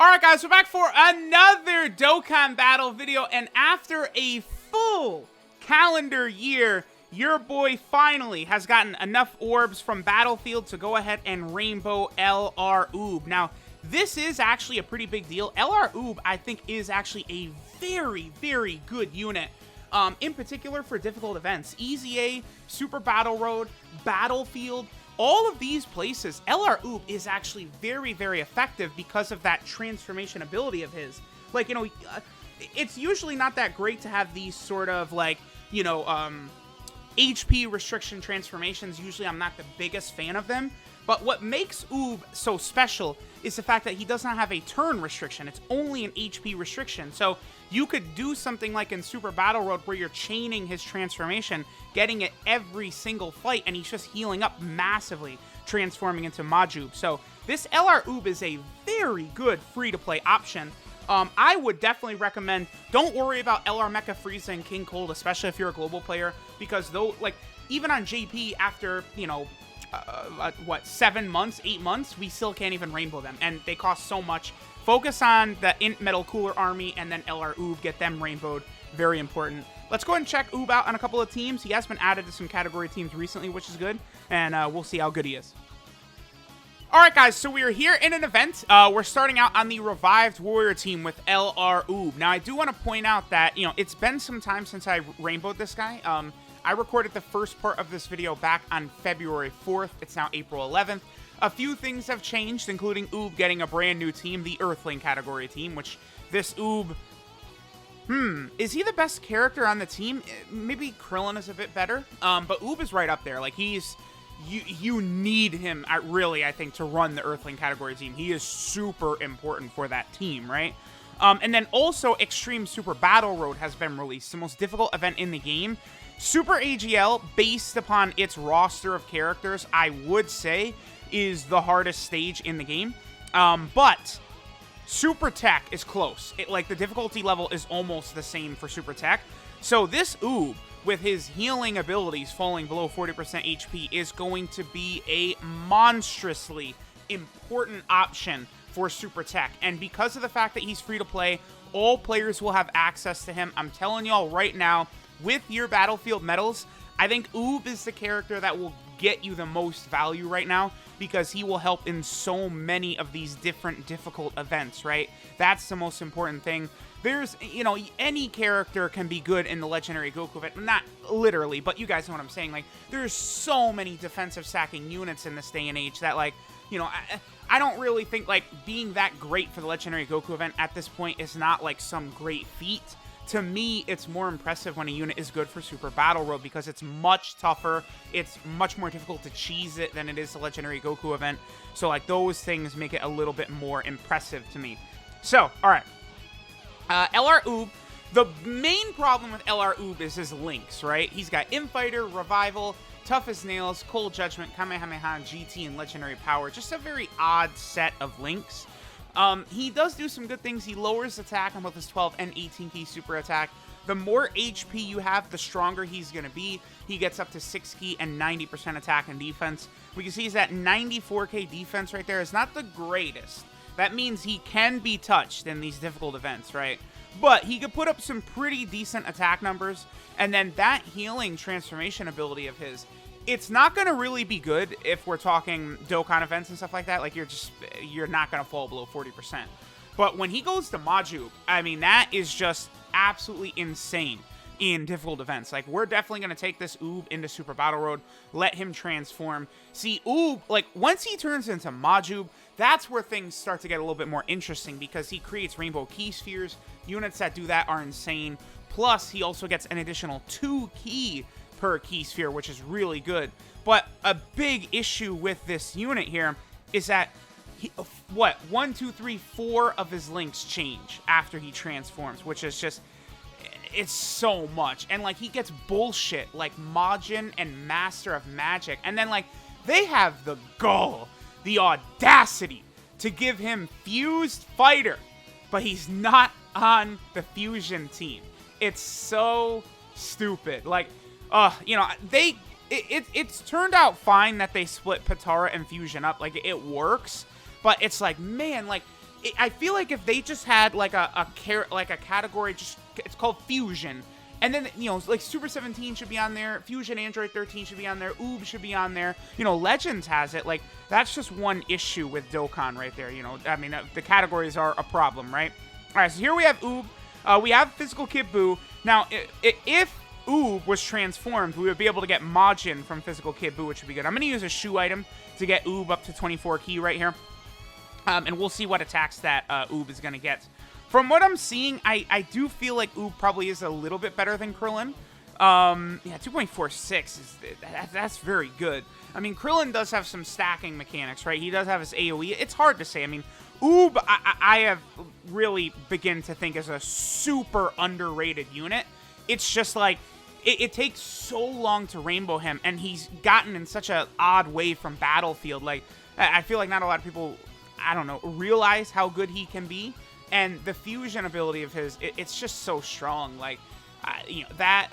Alright guys, we're back for another Dokkan battle video, and after a full calendar year, your boy finally has gotten enough orbs from Battlefield to go ahead and rainbow LR Uub. Now, this is actually a pretty big deal. LR Uub, I think, is actually a very, very good unit. In particular for difficult events. Easy A, Super Battle Road, Battlefield, all of these places, LR Uub is actually very, very effective because of that transformation ability of his. Like, you know, it's usually not that great to have these sort of, like, you know, HP restriction transformations. Usually I'm not the biggest fan of them. But what makes Uub so special is the fact that he does not have a turn restriction. It's only an HP restriction. So you could do something like in Super Battle Road where you're chaining his transformation, getting it every single fight, and he's just healing up massively, transforming into Majuub. So this LR Uub is a very good free-to-play option. I would definitely recommend, don't worry about LR Mecha Frieza and King Cold, especially if you're a global player, because though, like, even on JP after, you know, what, 7 months, 8 months, we still can't even rainbow them, and they cost so much. Focus on the Int Metal Cooler Army and then LR Uub, get them rainbowed, very important. Let's go ahead and check Uub out on a couple of teams. He has been added to some category teams recently, which is good, and we'll see how good he is. Alright guys, so we are here in an event. We're starting out on the Revived Warrior team with LR Uub. Now I do want to point out that, you know, it's been some time since I rainbowed this guy. I recorded the first part of this video back on February 4th. It's now April 11th. A few things have changed, including Uub getting a brand new team, the Earthling category team, which this Uub... is he the best character on the team? Maybe Krillin is a bit better, but Uub is right up there. Like, he's... You need him, really, I think, to run the Earthling category team. He is super important for that team, right? And then also, Extreme Super Battle Road has been released, the most difficult event in the game. Super AGL, based upon its roster of characters, I would say, is the hardest stage in the game. But Super Tech is close. Like, the difficulty level is almost the same for Super Tech. So this Uub, with his healing abilities falling below 40% HP, is going to be a monstrously important option for Super Tech. And because of the fact that he's free to play, all players will have access to him. I'm telling y'all right now, with your Battlefield medals, I think Uub is the character that will get you the most value right now, because he will help in so many of these different difficult events, right? That's the most important thing. There's, you know, any character can be good in the Legendary Goku event. Not literally, but you guys know what I'm saying. Like, there's so many defensive stacking units in this day and age that, like, you know, I don't really think, like, being that great for the Legendary Goku event at this point is not, like, some great feat. To me, it's more impressive when a unit is good for Super Battle Road, because it's much tougher. It's much more difficult to cheese it than it is the Legendary Goku event. So, like, those things make it a little bit more impressive to me. So, alright. LR Uub, the main problem with LR Uub is his links, right? He's got Infighter, Revival, Tough as Nails, Cold Judgment, Kamehameha, GT, and Legendary Power. Just a very odd set of links. He does do some good things. He lowers attack on both his 12 and 18 key super attack. The more HP you have, the stronger he's going to be. He gets up to 6 key and 90% attack and defense. We can see he's at 94k defense right there. It's not the greatest. That means he can be touched in these difficult events, right? But he could put up some pretty decent attack numbers. And then that healing transformation ability of his, it's not going to really be good if we're talking Dokkan events and stuff like that. Like, you're not going to fall below 40%. But when he goes to Majuub, I mean, that is just absolutely insane in difficult events. Like, we're definitely going to take this Uub into Super Battle Road, let him transform. See, Uub, like, once he turns into Majuub, that's where things start to get a little bit more interesting, because he creates Rainbow Key Spheres. Units that do that are insane. Plus, he also gets an additional 2 key per key sphere, which is really good. But a big issue with this unit here is that what, 1, 2, 3, 4 of his links change after he transforms, which is just, it's so much. And, like, he gets bullshit like Majin and Master of Magic, and then, like, they have the gall, the audacity to give him Fused Fighter, but he's not on the Fusion team. It's so stupid. Like, you know, it's turned out fine that they split Patara and Fusion up. Like, it works, but it's like, man, like, I feel like if they just had like a category, just it's called Fusion, and then you know like Super 17 should be on there, Fusion Android 13 should be on there, Uub should be on there. You know, Legends has it. Like that's just one issue with Dokkan right there. You know, I mean the categories are a problem, right? All right, so here we have Uub. We have Physical Kid Buu. Now, if Uub was transformed, we would be able to get Majin from Physical Kid Buu, which would be good. I'm going to use a shoe item to get Uub up to 24 key right here. And we'll see what attacks that Uub is going to get. From what I'm seeing, I do feel like Uub probably is a little bit better than Krillin. Yeah, 2.46 that's very good. I mean, Krillin does have some stacking mechanics, right? He does have his AoE. It's hard to say. I mean, Uub, I have really begin to think is a super underrated unit. It's just like, it takes so long to rainbow him, and he's gotten in such an odd way from Battlefield. Like, I feel like not a lot of people, I don't know, realize how good he can be. And the fusion ability of his, it's just so strong. Like, you know, that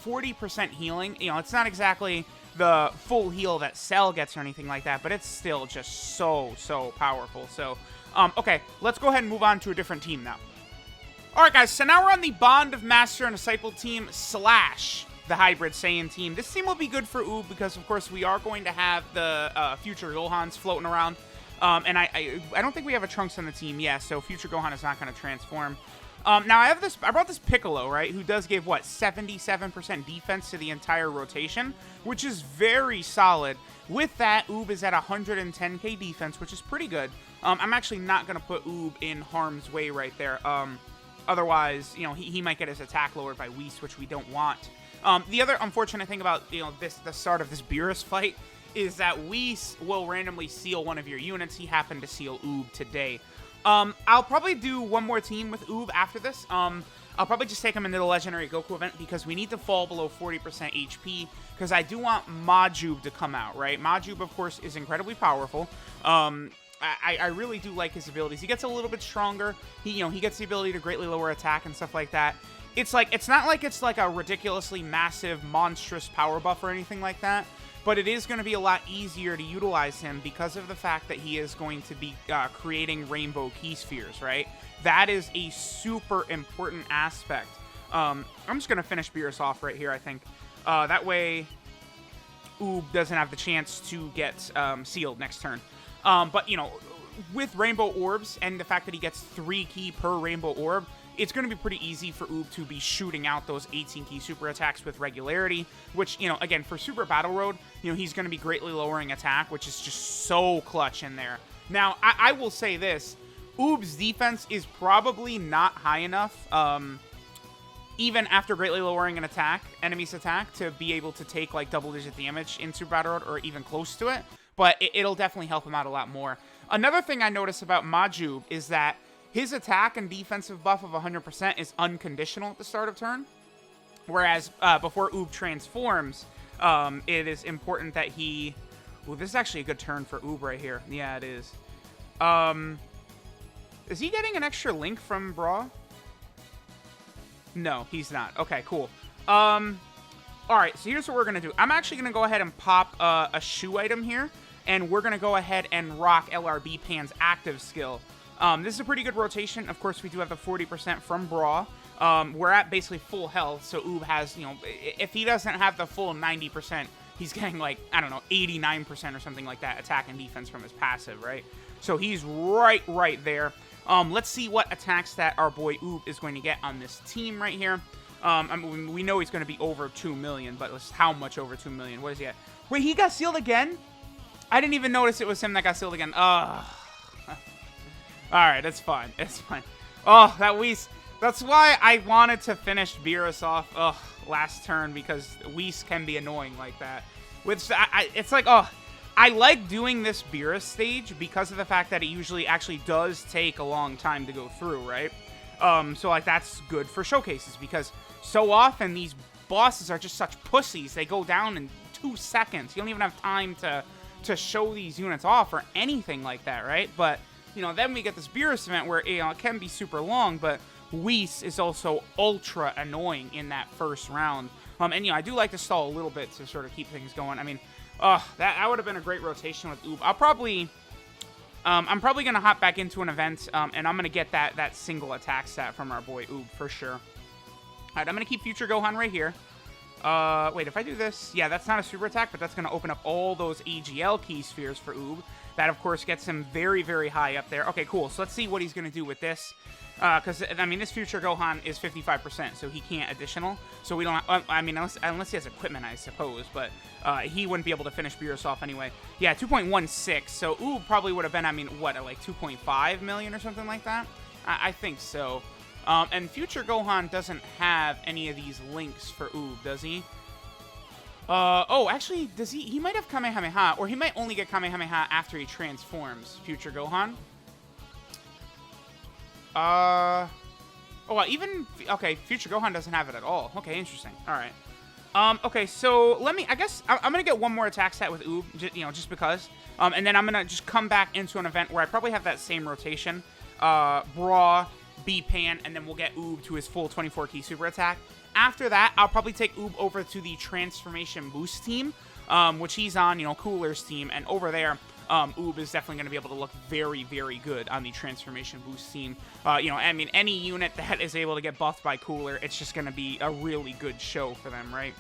40% healing, you know, it's not exactly the full heal that Cell gets or anything like that, but it's still just so powerful. So, okay, let's go ahead and move on to a different team now. Alright guys, so now we're on the Bond of Master and Disciple team / the Hybrid Saiyan team. This team will be good for Uub because, of course, we are going to have the future Gohans floating around. And I don't think we have a Trunks on the team, yeah, so future Gohan is not going to transform. Now, I brought this Piccolo, right, who does give, what, 77% defense to the entire rotation, which is very solid. With that, Uub is at 110k defense, which is pretty good. I'm actually not going to put Uub in harm's way right there. Otherwise, you know, he might get his attack lowered by Whis, which we don't want. The other unfortunate thing about, you know, the start of this Beerus fight is that Whis will randomly seal one of your units. He happened to seal Uub today. I'll probably do one more team with Uub after this. I'll probably just take him into the Legendary Goku event because we need to fall below 40% HP because I do want Majuub to come out, right? Majuub, of course, is incredibly powerful. I really do like his abilities. He gets a little bit stronger. He gets the ability to greatly lower attack and stuff like that. It's not like it's like a ridiculously massive, monstrous power buff or anything like that. But it is going to be a lot easier to utilize him because of the fact that he is going to be creating rainbow key spheres, right? That is a super important aspect. I'm just going to finish Beerus off right here, I think. That way, Uub doesn't have the chance to get sealed next turn. But, you know, with rainbow orbs and the fact that he gets 3 key per rainbow orb, it's going to be pretty easy for Uub to be shooting out those 18 key super attacks with regularity, which, you know, again, for Super Battle Road, you know, he's going to be greatly lowering attack, which is just so clutch in there. Now, I will say this, Uub's defense is probably not high enough, even after greatly lowering an enemy's attack, to be able to take, like, double-digit damage in Super Battle Road, or even close to it, but it'll definitely help him out a lot more. Another thing I noticed about Majuub is that his attack and defensive buff of 100% is unconditional at the start of turn. Whereas before Uub transforms, it is important that he... Ooh, this is actually a good turn for Uub right here. Yeah, it is. Is he getting an extra link from Bra? No, he's not. Okay, cool. Alright, so here's what we're going to do. I'm actually going to go ahead and pop a shoe item here. And we're going to go ahead and rock LRB Pan's active skill. This is a pretty good rotation. Of course, we do have the 40% from Bra. We're at basically full health, so Uub has, you know, if he doesn't have the full 90%, he's getting like, I don't know, 89% or something like that attack and defense from his passive, right? So he's right there. Let's see what attacks that our boy Uub is going to get on this team right here. I mean, we know he's going to be over 2 million, but how much over 2 million? What is he at? Wait, he got sealed again? I didn't even notice it was him that got sealed again. Alright, it's fine. It's fine. Oh, that Whis. That's why I wanted to finish Beerus off last turn, because Whis can be annoying like that. It's like, I like doing this Beerus stage because of the fact that it usually actually does take a long time to go through, right? So, like, that's good for showcases, because so often these bosses are just such pussies. They go down in 2 seconds. You don't even have time to show these units off or anything like that, right? But... you know, then we get this Beerus event where, you know, it can be super long, but Whis is also ultra annoying in that first round. And, you know, I do like to stall a little bit to sort of keep things going. I mean, that would have been a great rotation with Uub. I'll probably I'm probably going to hop back into an event, and I'm going to get that single attack stat from our boy Uub for sure. All right, I'm going to keep Future Gohan right here. Wait, if I do this, yeah, that's not a super attack, but that's going to open up all those AGL key spheres for Uub. That, of course, gets him very, very high up there. Okay, cool. So let's see what he's going to do with this. Because, I mean, this Future Gohan is 55%, so he can't additional. So we don't, I mean, unless he has equipment, I suppose. But he wouldn't be able to finish Beerus off anyway. Yeah, 2.16. So Uub probably would have been, I mean, what, like 2.5 million or something like that? I think so. And Future Gohan doesn't have any of these links for Uub, does he? Oh, actually, does he? He might have Kamehameha, or he might only get Kamehameha after he transforms, Future Gohan. Oh, well, even, okay, Future Gohan doesn't have it at all. Okay, interesting. All right. Okay, so I guess, I'm going to get one more attack stat with Uub, just because. And then I'm going to just come back into an event where I probably have that same rotation. Bra, B-Pan, and then we'll get Uub to his full 24 key super attack. After that, I'll probably take Uub over to the Transformation Boost team, which he's on, Cooler's team. And over there, Uub is definitely going to be able to look very, very good on the Transformation Boost team. I mean, any unit that is able to get buffed by Cooler, it's just going to be a really good show for them, right?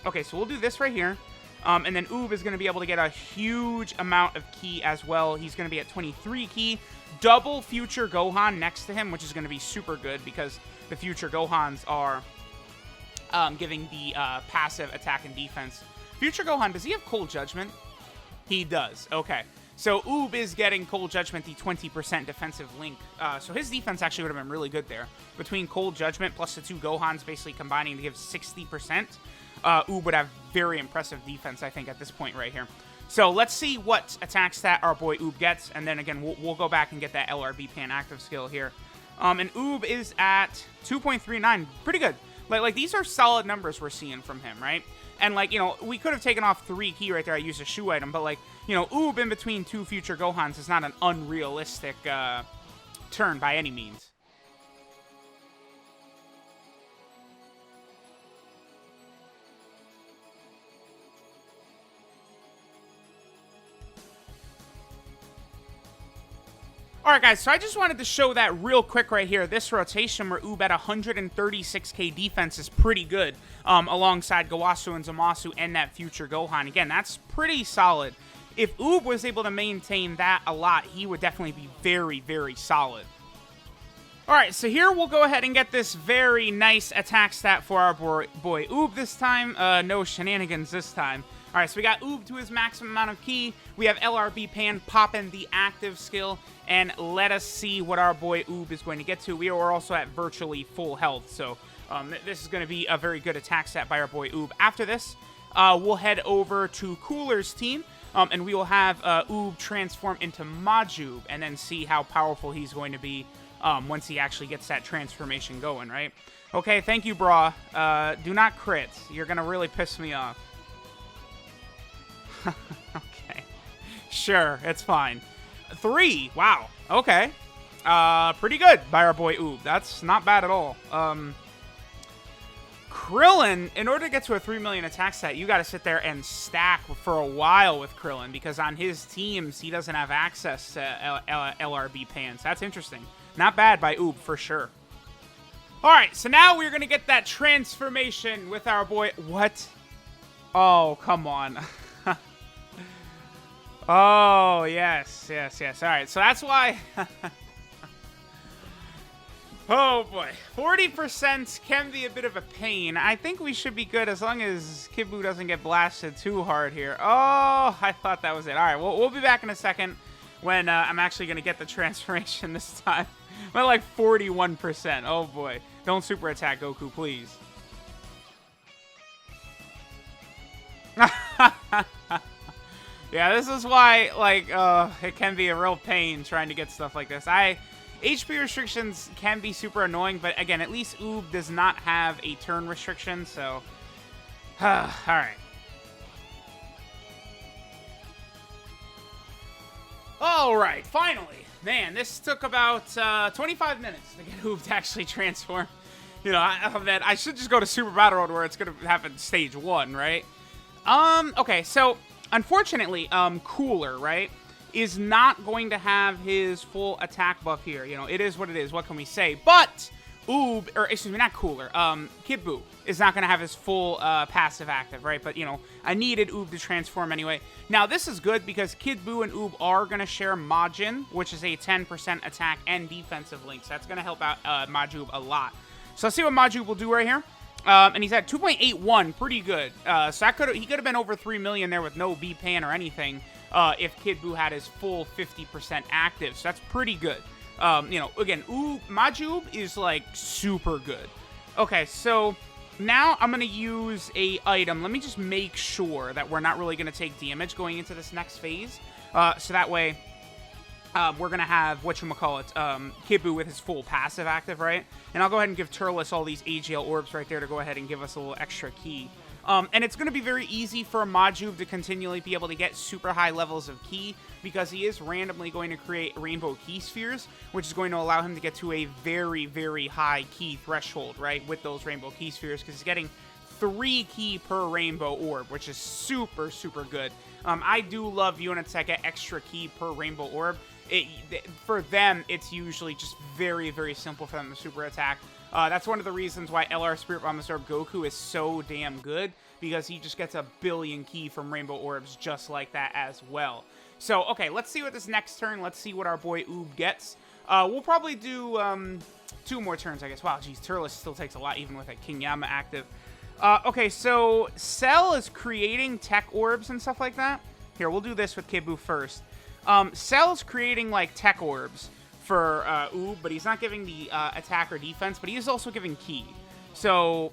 Okay, so we'll do this right here. And then Uub is going to be able to get a huge amount of ki as well. He's going to be at 23 ki. Double Future Gohan next to him, which is going to be super good because the Future Gohans are giving the passive attack and defense. Future Gohan, does he have Cold Judgment? He does. Okay. So Uub is getting Cold Judgment, the 20% defensive link. So his defense actually would have been really good there. Between Cold Judgment plus the two Gohans basically combining to give 60%, Uub would have very impressive defense, I think, at this point right here. So let's see what attack stat our boy Uub gets, and then again, we'll go back and get that LR Pan active skill here. And Uub is at 2.39. Pretty good. Like, these are solid numbers we're seeing from him, right? And, like, we could have taken off 3 ki right there. I used a shoe item, but, like, Uub in between 2 Future Gohans is not an unrealistic turn by any means. Alright guys, so I just wanted to show that real quick right here. This rotation where Uub at 136k defense is pretty good, alongside Gawasu and Zamasu and that Future Gohan. Again, that's pretty solid. If Uub was able to maintain that a lot, he would definitely be very, very solid. Alright, so here we'll go ahead and get this very nice attack stat for our boy Uub this time. No shenanigans this time. Alright, so we got Uub to his maximum amount of ki. We have LR Pan popping the active skill. And let us see what our boy Uub is going to get to. We are also at virtually full health. So this is going to be a very good attack stat by our boy Uub. After this, we'll head over to Cooler's team. And we will have Uub transform into Majuub. And then see how powerful he's going to be once he actually gets that transformation going, right? Okay, thank you, brah. Do not crit. You're going to really piss me off. Okay. Sure, it's fine. 3. Wow. Okay. Pretty good by our boy Uub. That's not bad at all. Krillin, in order to get to a 3 million attack stat, you got to sit there and stack for a while with Krillin because on his teams, he doesn't have access to LRB pans. That's interesting. Not bad by Uub for sure. All right, so now we're going to get that transformation with our boy. What? Oh, come on. Oh, yes. All right, so that's why... Oh, boy. 40% can be a bit of a pain. I think we should be good as long as Kid Buu doesn't get blasted too hard here. Oh, I thought that was it. All right, we'll be back in a second when I'm actually going to get the transformation this time. I'm at like 41%. Oh, boy. Don't super attack Goku, please. Yeah, this is why, like, it can be a real pain trying to get stuff like this. HP restrictions can be super annoying, but again, at least Uub does not have a turn restriction, so... Alright. Alright, finally! Man, this took about 25 minutes to get Uub to actually transform. You know, I should just go to Super Battle Road where it's going to happen stage 1, right? Okay, so... Unfortunately, Cooler, right? is not going to have his full attack buff here. You know, it is what it is. What can we say? But Uub, or excuse me, not Cooler, Kid Buu is not going to have his full passive active, right? But, you know, I needed Uub to transform anyway. Now, this is good because Kid Buu and Uub are going to share Majin, which is a 10% attack and defensive link. So that's going to help out Majuub a lot. So let's see what Majuub will do right here. And he's at 2.81, pretty good. So he could have been over 3 million there with no B-Pan or anything if Kid Buu had his full 50% active. So that's pretty good. You know, again, Majuub is, like, super good. Okay, so now I'm going to use a item. Let me just make sure that we're not really going to take damage going into this next phase. So that way, we're going to have, whatchamacallit, Kid Buu with his full passive active, right? And I'll go ahead and give Turles all these AGL orbs right there to go ahead and give us a little extra key. And it's going to be very easy for Majuub to continually be able to get super high levels of key because he is randomly going to create rainbow key spheres, which is going to allow him to get to a very, very high key threshold, right, with those rainbow key spheres because he's getting 3 key per rainbow orb, which is super, super good. I do love units that get extra key per rainbow orb. For them, it's usually just very, very simple for them to super attack. That's one of the reasons why LR Spirit Bomb Absorb Goku is so damn good, because he just gets a billion key from Rainbow Orbs just like that as well. So, okay, let's see what this next turn, let's see what our boy Uub gets. We'll probably do 2 more turns, I guess. Wow, geez, Turles still takes a lot even with a King Yama active. Okay, so Cell is creating tech orbs and stuff like that. Here, we'll do this with Kid Buu first. Cell's creating, like, tech orbs for Uub, but he's not giving the attack or defense, but he is also giving key. So,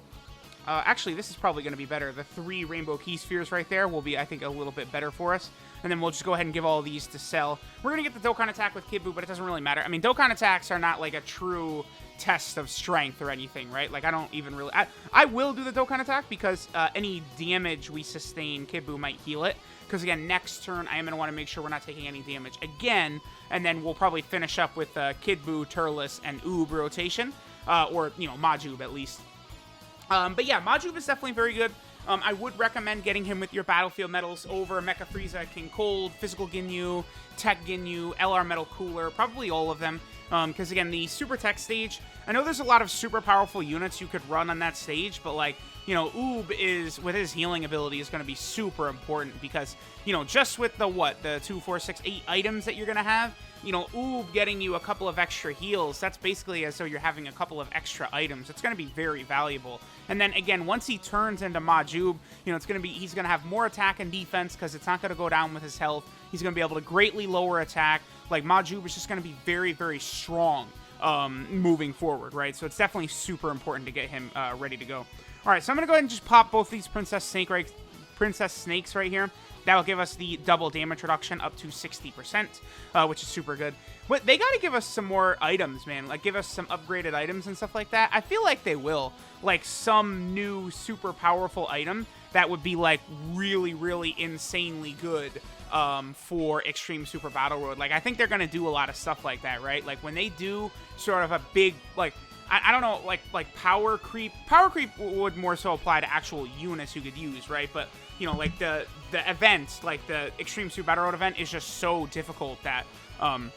actually, this is probably going to be better. The 3 rainbow key spheres right there will be, I think, a little bit better for us. And then we'll just go ahead and give all these to Cell. We're going to get the Dokkan attack with Kid Buu, but it doesn't really matter. I mean, Dokkan attacks are not, like, a true test of strength or anything, right? Like, I don't even really... I will do the Dokkan attack because any damage we sustain, Kid Buu might heal it. Because, again, next turn, I am going to want to make sure we're not taking any damage again. And then we'll probably finish up with Kid Buu, Turles, and Uub rotation. Or, you know, Majuub at least. But yeah, Majuub is definitely very good. I would recommend getting him with your Battlefield medals over Mecha Frieza, King Cold, Physical Ginyu, Tech Ginyu, LR Metal Cooler, probably all of them. Because, again, the Super Tech stage, I know there's a lot of super powerful units you could run on that stage, but, like, you know, Uub is, with his healing ability, is going to be super important because, you know, just with the 2, 4, 6, 8 items that you're going to have, you know, Uub getting you a couple of extra heals, that's basically as though you're having a couple of extra items. It's going to be very valuable. And then, again, once he turns into Majuub, you know, he's going to have more attack and defense because it's not going to go down with his health. He's going to be able to greatly lower attack. Like, Majuub is just going to be very, very strong moving forward, right? So it's definitely super important to get him ready to go. All right, so I'm going to go ahead and just pop both these Princess Snakes right here. That will give us the double damage reduction up to 60%, which is super good. But they got to give us some more items, man. Like, give us some upgraded items and stuff like that. I feel like they will. Like, some new super powerful item that would be, like, really, really insanely good for Extreme Super Battle Road. Like, I think they're going to do a lot of stuff like that, right? Like, when they do sort of a big, like, I don't know, like power creep. Power creep would more so apply to actual units you could use, right? But, you know, like the event, like the Extreme Super Battle Road event is just so difficult that I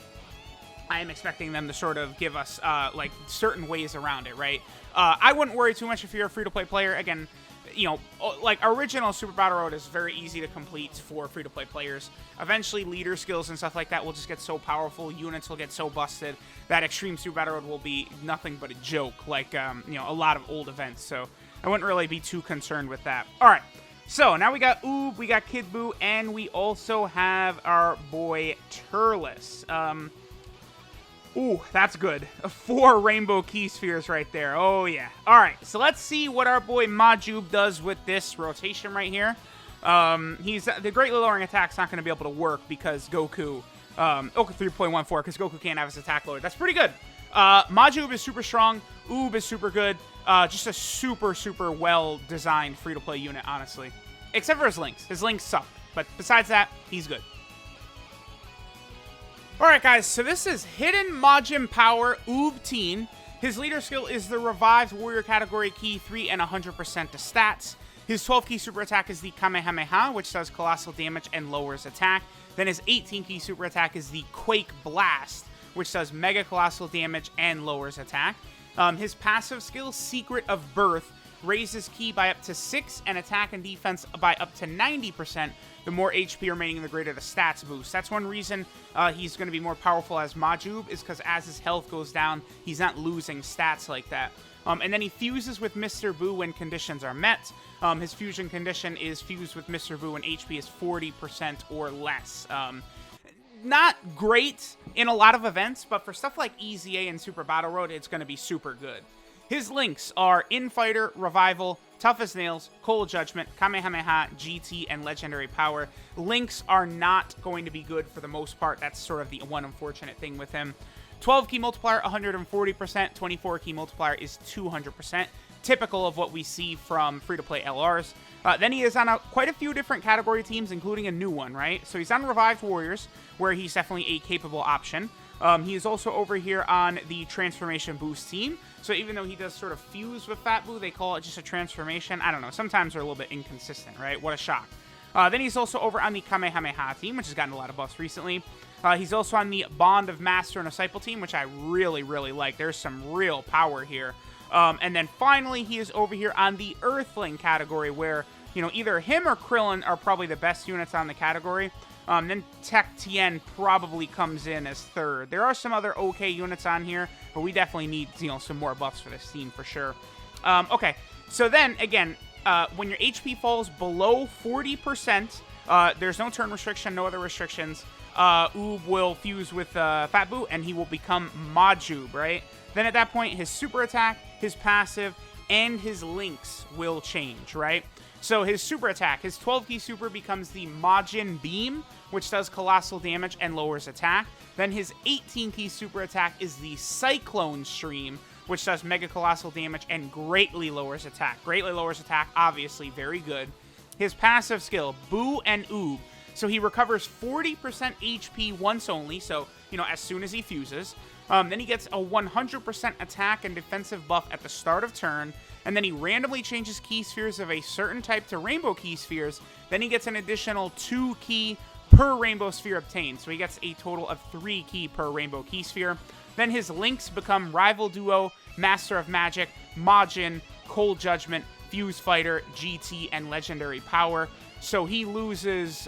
am expecting them to sort of give us like certain ways around it, right? I wouldn't worry too much if you're a free-to-play player. Again, you know, like original Super Battle Road is very easy to complete for free-to-play players. Eventually, leader skills and stuff like that will just get so powerful, units will get so busted that Extreme Super Battle Road will be nothing but a joke, like, you know, a lot of old events. So I wouldn't really be too concerned with that. All right, so now we got Uub, we got Kid Buu, and we also have our boy Turles. Ooh, that's good. 4 rainbow key spheres right there. Oh, yeah. All right, so let's see what our boy Majuub does with this rotation right here. The greatly lowering attack's not going to be able to work because Goku... 3.14, because Goku can't have his attack lowered. That's pretty good. Majuub is super strong. Uub is super good. Just a super, super well-designed free-to-play unit, honestly. Except for his links. His links suck. But besides that, he's good. Alright guys, so this is Hidden Majin Power Uub Teen. His leader skill is the Revived Warrior category key 3 and 100% to stats. His 12 key super attack is the Kamehameha, which does colossal damage and lowers attack. Then his 18 key super attack is the Quake Blast, which does mega colossal damage and lowers attack. His passive skill, Secret of Birth, raises ki by up to 6 and attack and defense by up to 90%. The more HP remaining, the greater the stats boost. That's one reason he's going to be more powerful as Majuub, is because as his health goes down, he's not losing stats like that. And then he fuses with Mr. Boo when conditions are met. His fusion condition is fused with Mr. Boo when HP is 40% or less. Not great in a lot of events, but for stuff like EZA and Super Battle Road, it's going to be super good. His links are Infighter, Revival, Tough as Nails, Cold Judgment, Kamehameha, GT, and Legendary Power. Links are not going to be good for the most part. That's sort of the one unfortunate thing with him. 12 key multiplier, 140%. 24 key multiplier is 200%. Typical of what we see from free-to-play LRs. Then he is on quite a few different category teams, including a new one, right? So he's on Revived Warriors, where he's definitely a capable option. He is also over here on the Transformation Boost team. So even though he does sort of fuse with Fat Boo, they call it just a transformation. I don't know. Sometimes they're a little bit inconsistent, right? What a shock. Then he's also over on the Kamehameha team, which has gotten a lot of buffs recently. He's also on the Bond of Master and Disciple team, which I really, really like. There's some real power here. And then finally, he is over here on the Earthling category, where, you know, either him or Krillin are probably the best units on the category. Then Tech Tien probably comes in as third. There are some other okay units on here, but we definitely need, you know, some more buffs for this team for sure. Okay, so then, again, when your HP falls below 40%, there's no turn restriction, no other restrictions. Uub will fuse with Fat Boo, and he will become Majuub, right? Then at that point, his super attack, his passive, and his links will change, right? So his super attack, his 12-key super becomes the Majin Beam, which does colossal damage and lowers attack. Then his 18-key super attack is the Cyclone Stream, which does mega colossal damage and greatly lowers attack. Greatly lowers attack, obviously, very good. His passive skill, Boo and Uub. So he recovers 40% HP once only, so, you know, as soon as he fuses. Then he gets a 100% attack and defensive buff at the start of turn. And then he randomly changes key spheres of a certain type to rainbow key spheres. Then he gets an additional 2 key per rainbow sphere obtained. So he gets a total of 3 key per rainbow key sphere. Then his links become Rival Duo, Master of Magic, Majin, Cold Judgment, Fuse Fighter, GT, and Legendary Power. So he loses,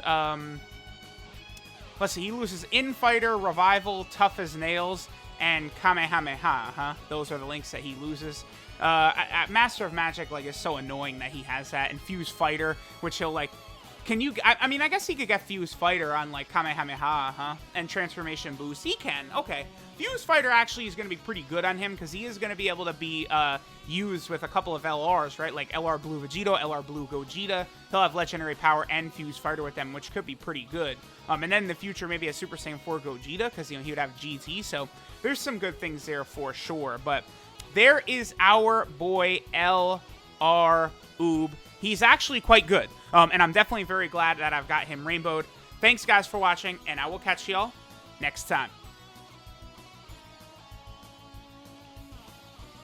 let's see, he loses Infighter, Revival, Tough as Nails, and Kamehameha, Those are the links that he loses. At Master of Magic, like, it's so annoying that he has that. And Fuse Fighter, which he'll, like, can you, I mean, I guess he could get Fuse Fighter on, like, Kamehameha, And Transformation Boost. He can, okay. Fuse Fighter actually is going to be pretty good on him, because he is going to be able to be used with a couple of LRs, right? Like LR Blue Vegeta, LR Blue Gogeta. He'll have Legendary Power and Fuse Fighter with them, which could be pretty good. And then in the future, maybe a Super Saiyan 4 Gogeta, because, you know, he would have GT. So there's some good things there for sure. But there is our boy LR Uub. He's actually quite good. And I'm definitely very glad that I've got him rainbowed. Thanks, guys, for watching, and I will catch y'all next time.